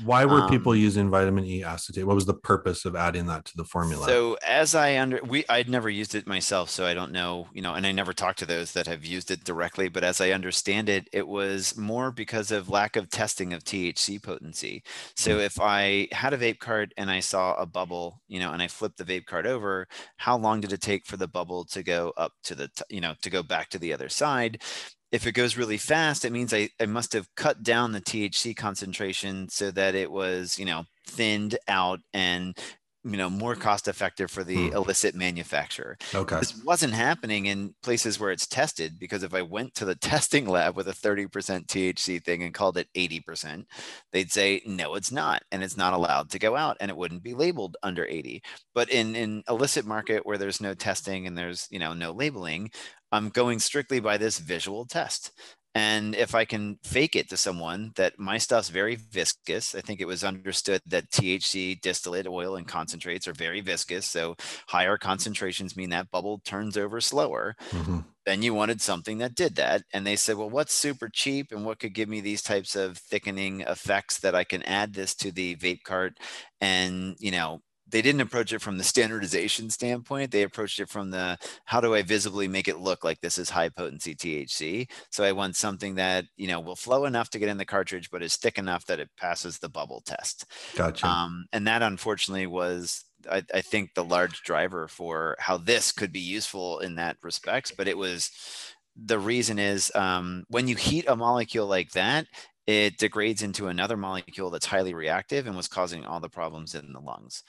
Why were people using vitamin E acetate? What was the purpose of adding that to the formula? So I'd never used it myself, so I don't know, and I never talked to those that have used it directly, but as I understand it, it was more because of lack of testing of THC potency. So Mm. if I had a vape cart and I saw a bubble, and I flipped the vape cart over, how long did it take for the bubble to go up to to go back to the other side? If it goes really fast, it means I must have cut down the THC concentration so that it was, thinned out and more cost effective for the Mm. illicit manufacturer. Okay. This wasn't happening in places where it's tested, because if I went to the testing lab with a 30% THC thing and called it 80%, they'd say, no, it's not. And it's not allowed to go out, and it wouldn't be labeled under 80. But in illicit market where there's no testing and there's, no labeling, I'm going strictly by this visual test. And if I can fake it to someone that my stuff's very viscous, I think it was understood that THC distillate oil and concentrates are very viscous. So higher concentrations mean that bubble turns over slower. Hmm. Then you wanted something that did that. And they said, well, what's super cheap and what could give me these types of thickening effects that I can add this to the vape cart? And, they didn't approach it from the standardization standpoint. They approached it from the, how do I visibly make it look like this is high potency THC? So I want something that, will flow enough to get in the cartridge, but is thick enough that it passes the bubble test. Gotcha. And that unfortunately was, I think, the large driver for how this could be useful in that respects. But it was, the reason is, when you heat a molecule like that, it degrades into another molecule that's highly reactive and was causing all the problems in the lungs.